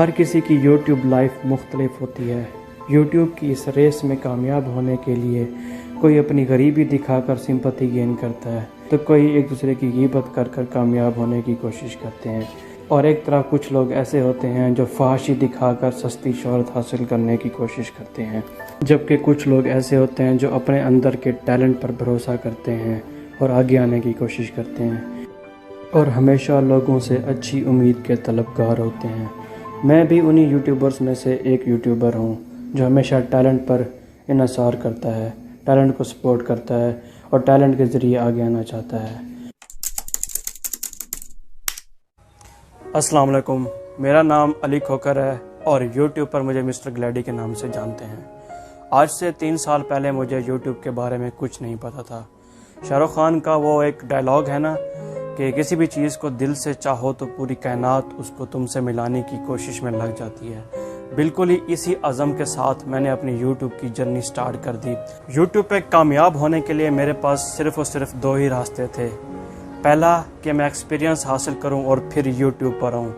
ہر کسی کی YouTube life مختلف ہوتی ہے۔ یوٹیوب کی اس ریس میں کامیاب ہونے کے لیے کوئی اپنی غریبی دکھا کر سمپتی گین کرتا ہے تو کوئی ایک دوسرے کی غیبت کر کر کامیاب ہونے کی کوشش کرتے ہیں، اور ایک طرح کچھ لوگ ایسے ہوتے ہیں جو فحاشی دکھا کر سستی شہرت حاصل کرنے کی کوشش کرتے ہیں، جبکہ کچھ لوگ ایسے ہوتے ہیں جو اپنے اندر کے ٹیلنٹ پر بھروسہ کرتے ہیں اور آگے آنے کی کوشش کرتے ہیں اور ہمیشہ لوگوں سے اچھی امید کے طلبگار ہوتے ہیں۔ میں بھی انہی یوٹیوبرز میں سے ایک یوٹیوبر ہوں جو ہمیشہ ٹیلنٹ پر انحصار کرتا ہے، ٹیلنٹ کو سپورٹ کرتا ہے اور ٹیلنٹ کے ذریعے آگے آنا چاہتا ہے۔ السلام علیکم، میرا نام علی کھوکر ہے اور یوٹیوب پر مجھے مسٹر گلیڈی کے نام سے جانتے ہیں۔ آج سے 3 سال پہلے مجھے یوٹیوب کے بارے میں کچھ نہیں پتا تھا۔ شاہ رخ خان کا وہ ایک ڈائلاگ ہے نا کہ کسی بھی چیز کو دل سے چاہو تو پوری کائنات اس کو تم سے ملانے کی کوشش میں لگ جاتی ہے۔ بالکل ہی اسی عزم کے ساتھ میں نے اپنی یوٹیوب کی جرنی سٹارٹ کر دی۔ یوٹیوب پہ کامیاب ہونے کے لیے میرے پاس صرف اور صرف 2 ہی راستے تھے۔ پہلا کہ میں ایکسپیرینس حاصل کروں اور پھر یوٹیوب پر آؤں،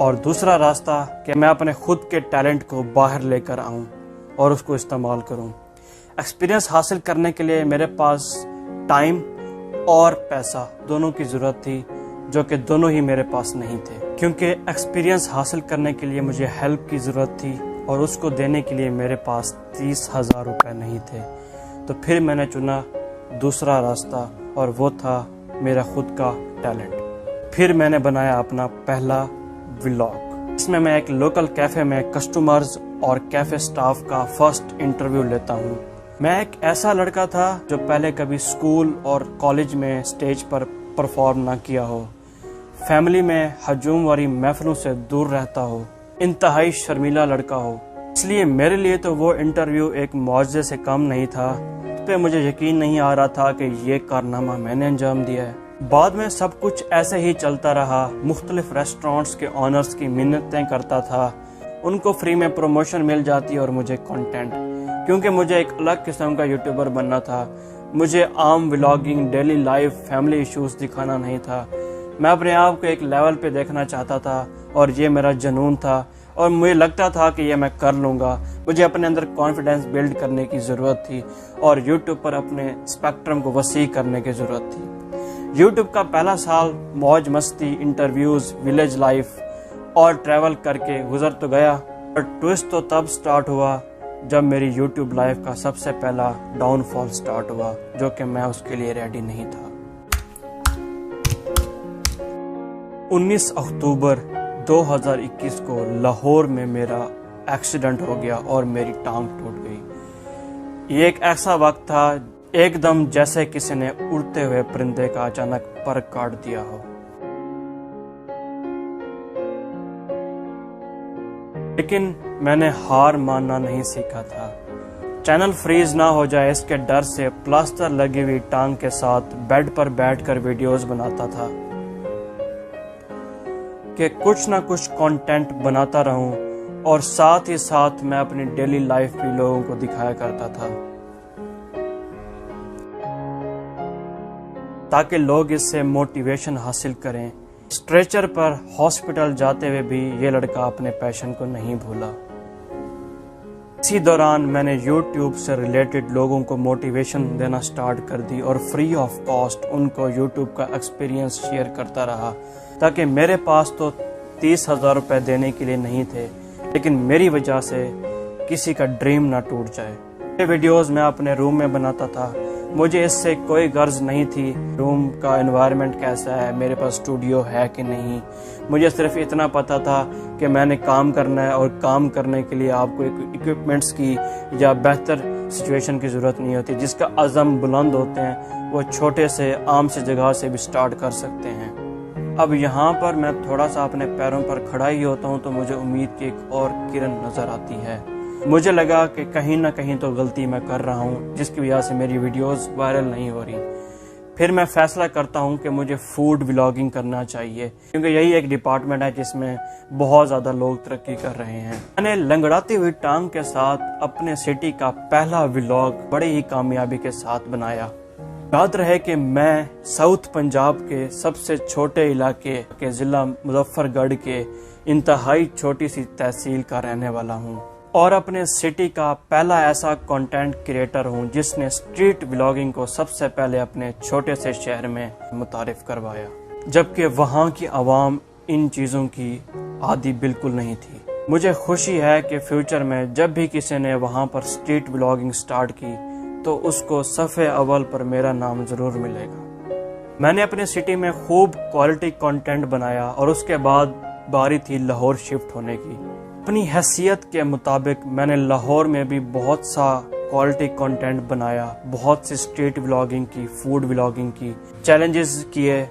اور دوسرا راستہ کہ میں اپنے خود کے ٹیلنٹ کو باہر لے کر آؤں اور اس کو استعمال کروں۔ ایکسپیرینس حاصل کرنے کے لیے میرے پاس ٹائم اور پیسہ دونوں کی ضرورت تھی، جو کہ دونوں ہی میرے پاس نہیں تھے، کیونکہ ایکسپیرینس حاصل کرنے کے لیے مجھے ہیلپ کی ضرورت تھی اور اس کو دینے کے لیے میرے پاس 30,000 روپے نہیں تھے۔ تو پھر میں نے چنا دوسرا راستہ اور وہ تھا میرا خود کا ٹیلنٹ۔ پھر میں نے بنایا اپنا پہلا ولاگ، اس میں ایک لوکل کیفے میں کسٹمرز اور کیفے سٹاف کا فرسٹ انٹرویو لیتا ہوں۔ میں ایک ایسا لڑکا تھا جو پہلے کبھی سکول اور کالج میں سٹیج پر پرفارم نہ کیا ہو، فیملی میں ہجوم والی محفلوں سے دور رہتا ہو، انتہائی شرمیلا لڑکا ہو۔ اس لیے میرے لیے تو وہ انٹرویو ایک معجزے سے کم نہیں تھا۔ اس پہ مجھے یقین نہیں آ رہا تھا کہ یہ کارنامہ میں نے انجام دیا ہے۔ بعد میں سب کچھ ایسے ہی چلتا رہا۔ مختلف ریسٹورانٹس کے آنرز کی منتیں کرتا تھا، ان کو فری میں پروموشن مل جاتی اور مجھے کنٹینٹ، کیونکہ مجھے ایک الگ قسم کا یوٹیوبر بننا تھا۔ مجھے عام vlogging, daily life, family issues دکھانا نہیں تھا۔ میں اپنے آپ کو ایک لیول پہ دیکھنا چاہتا تھا اور یہ میرا جنون تھا، اور مجھے لگتا تھا کہ یہ میں کر لوں گا۔ مجھے اپنے اندر کانفیڈنس بلڈ کرنے کی ضرورت تھی اور یوٹیوب پر اپنے اسپیکٹرم کو وسیع کرنے کی ضرورت تھی۔ یوٹیوب کا پہلا سال موج مستی، انٹرویوز، ولیج لائف اور ٹریول کر کے گزر تو گیا، اور ٹوسٹ تو تب سٹارٹ ہوا جب میری یوٹیوب لائف کا سب سے پہلا ڈاؤن فال سٹارٹ ہوا، جو کہ میں اس کے لیے ریڈی نہیں تھا۔ 19 اکتوبر 2021 کو لاہور میں میرا ایکسیڈنٹ ہو گیا اور میری ٹانگ ٹوٹ گئی۔ یہ ایک ایسا وقت تھا ایک دم جیسے کسی نے اڑتے ہوئے پرندے کا اچانک پر کاٹ دیا ہو۔ لیکن میں نے ہار ماننا نہیں سیکھا تھا۔ چینل فریز نہ ہو جائے اس کے ڈر سے پلاسٹر لگی ہوئی ٹانگ کے ساتھ بیڈ پر بیٹھ کر ویڈیوز بناتا تھا کہ کچھ نہ کچھ کنٹینٹ بناتا رہوں، اور ساتھ ہی ساتھ میں اپنی ڈیلی لائف بھی لوگوں کو دکھایا کرتا تھا تاکہ لوگ اس سے موٹیویشن حاصل کریں۔ اسٹریچر پر ہاسپٹل جاتے ہوئے بھی یہ لڑکا اپنے پیشن کو نہیں بھولا۔ اسی دوران میں نے یوٹیوب سے ریلیٹڈ لوگوں کو موٹیویشن دینا سٹارٹ کر دی اور فری آف کاسٹ ان کو یوٹیوب کا ایکسپیرینس شیئر کرتا رہا، تاکہ میرے پاس تو 30,000 روپے دینے کے لیے نہیں تھے، لیکن میری وجہ سے کسی کا ڈریم نہ ٹوٹ جائے۔ یہ ویڈیوز میں اپنے روم میں بناتا تھا، مجھے اس سے کوئی غرض نہیں تھی روم کا انوائرمنٹ کیسا ہے، میرے پاس اسٹوڈیو ہے کہ نہیں۔ مجھے صرف اتنا پتا تھا کہ میں نے کام کرنا ہے، اور کام کرنے کے لیے آپ کو اکوپمنٹس کی یا بہتر سچویشن کی ضرورت نہیں ہوتی۔ جس کا عزم بلند ہوتے ہیں وہ چھوٹے سے عام سے جگہ سے بھی سٹارٹ کر سکتے ہیں۔ اب یہاں پر میں تھوڑا سا اپنے پیروں پر کھڑا ہی ہوتا ہوں تو مجھے امید کی ایک اور کرن نظر آتی ہے۔ مجھے لگا کہ کہیں نہ کہیں تو غلطی میں کر رہا ہوں، جس کی وجہ سے میری ویڈیوز وائرل نہیں ہو رہی۔ پھر میں فیصلہ کرتا ہوں کہ مجھے فوڈ ولاگنگ کرنا چاہیے، کیونکہ یہی ایک ڈپارٹمنٹ ہے جس میں بہت زیادہ لوگ ترقی کر رہے ہیں۔ میں نے لنگڑاتی ہوئی ٹانگ کے ساتھ اپنے سٹی کا پہلا ولاگ بڑی ہی کامیابی کے ساتھ بنایا۔ یاد رہے کہ میں ساؤتھ پنجاب کے سب سے چھوٹے علاقے کے ضلع مظفر گڑھ کے انتہائی چھوٹی سی تحصیل کا رہنے والا ہوں، اور اپنے سٹی کا پہلا ایسا کنٹینٹ کریٹر ہوں جس نے اسٹریٹ ولاگنگ کو سب سے پہلے اپنے چھوٹے سے شہر میں متعارف کروایا، جبکہ وہاں کی عوام ان چیزوں کی عادی بالکل نہیں تھی۔ مجھے خوشی ہے کہ فیوچر میں جب بھی کسی نے وہاں پر اسٹریٹ ولاگنگ سٹارٹ کی تو اس کو صفحے اول پر میرا نام ضرور ملے گا۔ میں نے اپنے سٹی میں خوب کوالٹی کنٹینٹ بنایا اور اس کے بعد باری تھی لاہور شفٹ ہونے کی۔ اپنی حیثیت کے مطابق میں نے لاہور میں بھی بہت سا کوالٹی کنٹینٹ بنایا، بہت سی اسٹریٹ ولاگنگ کی، فوڈ ولاگنگ کی، چیلنجز کیے،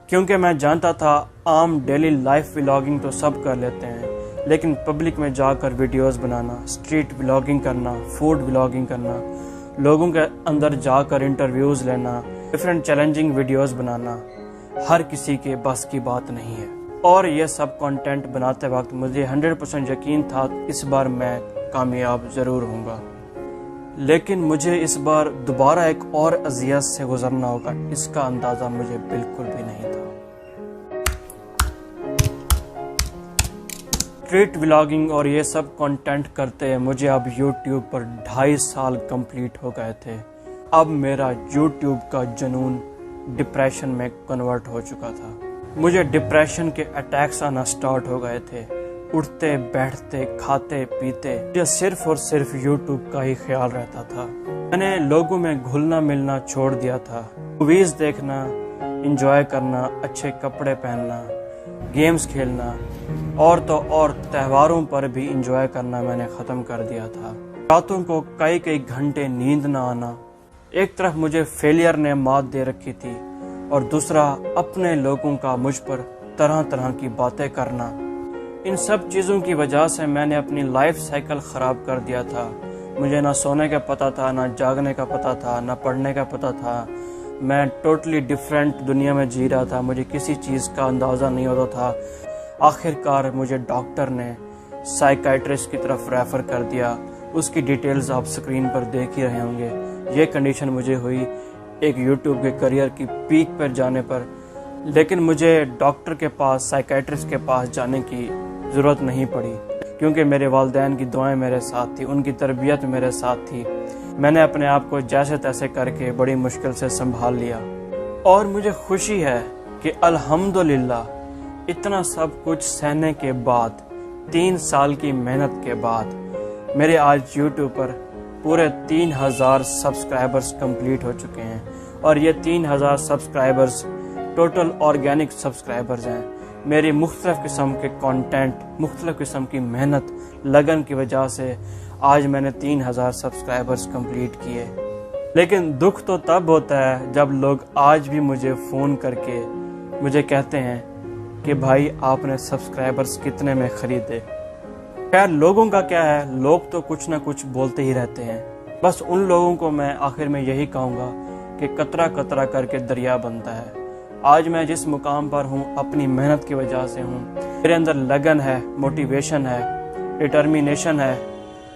کیونکہ میں جانتا تھا عام ڈیلی لائف ولاگنگ تو سب کر لیتے ہیں، لیکن پبلک میں جا کر ویڈیوز بنانا، اسٹریٹ ولاگنگ کرنا، فوڈ ولاگنگ کرنا، لوگوں کے اندر جا کر انٹرویوز لینا، ڈیفرنٹ چیلنجنگ ویڈیوز بنانا ہر کسی کے بس کی بات نہیں ہے۔ اور یہ سب کنٹینٹ بناتے وقت مجھے 100% یقین تھا اس بار میں کامیاب ضرور ہوں گا، لیکن مجھے اس بار دوبارہ ایک اور اذیت سے گزرنا ہوگا، اس کا اندازہ مجھے بالکل بھی نہیں تھا۔ اسٹریٹ ولاگنگ اور یہ سب کنٹینٹ کرتے مجھے اب یوٹیوب پر 2.5 سال کمپلیٹ ہو گئے تھے۔ اب میرا یوٹیوب کا جنون ڈپریشن میں کنورٹ ہو چکا تھا۔ مجھے ڈپریشن کے اٹیکس آنا سٹارٹ ہو گئے تھے، اٹھتے بیٹھتے کھاتے پیتے مجھے صرف اور صرف یوٹیوب کا ہی خیال رہتا تھا۔ میں نے لوگوں میں گھلنا ملنا چھوڑ دیا تھا، موویز دیکھنا، انجوائے کرنا، اچھے کپڑے پہننا، گیمز کھیلنا اور تو اور تہواروں پر بھی انجوائے کرنا میں نے ختم کر دیا تھا۔ راتوں کو کئی گھنٹے نیند نہ آنا، ایک طرف مجھے فیلئر نے مات دے رکھی تھی اور دوسرا اپنے لوگوں کا مجھ پر طرح کی باتیں کرنا۔ ان سب چیزوں کی وجہ سے میں نے اپنی لائف سائیکل خراب کر دیا تھا۔ مجھے نہ سونے کا پتہ تھا، نہ جاگنے کا پتہ تھا، نہ پڑھنے کا پتہ تھا۔ میں ٹوٹلی ڈیفرنٹ دنیا میں جی رہا تھا، مجھے کسی چیز کا اندازہ نہیں ہوتا تھا۔ آخرکار مجھے ڈاکٹر نے سائیکائٹرسٹ کی طرف ریفر کر دیا، اس کی ڈیٹیلز آپ سکرین پر دیکھ ہی رہے ہوں گے۔ یہ کنڈیشن مجھے ہوئی ایک یوٹیوب کے کریئر کی پیک پر جانے پر، لیکن مجھے ڈاکٹر کے پاس، سائیکائٹرسٹ کے پاس جانے کی ضرورت نہیں پڑی، کیونکہ میرے والدین کی دعائیں میرے ساتھ تھی، ان کی تربیت میرے ساتھ تھی۔ میں نے اپنے آپ کو جیسے تیسے کر کے بڑی مشکل سے سنبھال لیا، اور مجھے خوشی ہے کہ الحمدللہ اتنا سب کچھ سہنے کے بعد، 3 سال کی محنت کے بعد، میرے آج یوٹیوب پر پورے 3000 سبسکرائبرز کمپلیٹ ہو چکے ہیں، اور یہ 3000 سبسکرائبرز ٹوٹل آرگینک سبسکرائبرز ہیں۔ میری مختلف قسم کے کنٹینٹ، مختلف قسم کی محنت، لگن کی وجہ سے آج میں نے 3000 سبسکرائبرز کمپلیٹ کیے۔ لیکن دکھ تو تب ہوتا ہے جب لوگ آج بھی مجھے فون کر کے مجھے کہتے ہیں کہ بھائی آپ نے سبسکرائبرز کتنے میں خریدے۔ خیر لوگوں کا کیا ہے، لوگ تو کچھ نہ کچھ بولتے ہی رہتے ہیں۔ بس ان لوگوں کو میں آخر میں یہی کہوں گا کہ قطرہ قطرہ کر کے دریا بنتا ہے۔ آج میں جس مقام پر ہوں اپنی محنت کی وجہ سے ہوں، میرے اندر لگن ہے، موٹیویشن ہے، ڈٹرمینیشن ہے۔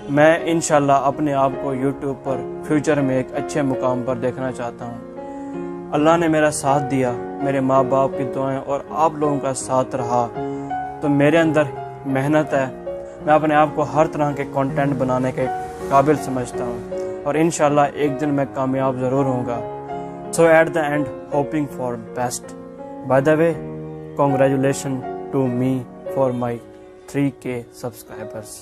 میں انشاءاللہ اپنے آپ کو یوٹیوب پر فیوچر میں ایک اچھے مقام پر دیکھنا چاہتا ہوں۔ اللہ نے میرا ساتھ دیا، میرے ماں باپ کی دعائیں اور آپ لوگوں کا ساتھ رہا تو میرے اندر محنت ہے۔ میں اپنے آپ کو ہر طرح کے کنٹینٹ بنانے کے قابل سمجھتا ہوں، اور انشاءاللہ ایک دن میں کامیاب ضرور ہوں گا۔ So at the end, hoping for best. By the way, congratulations to me for my 3K subscribers.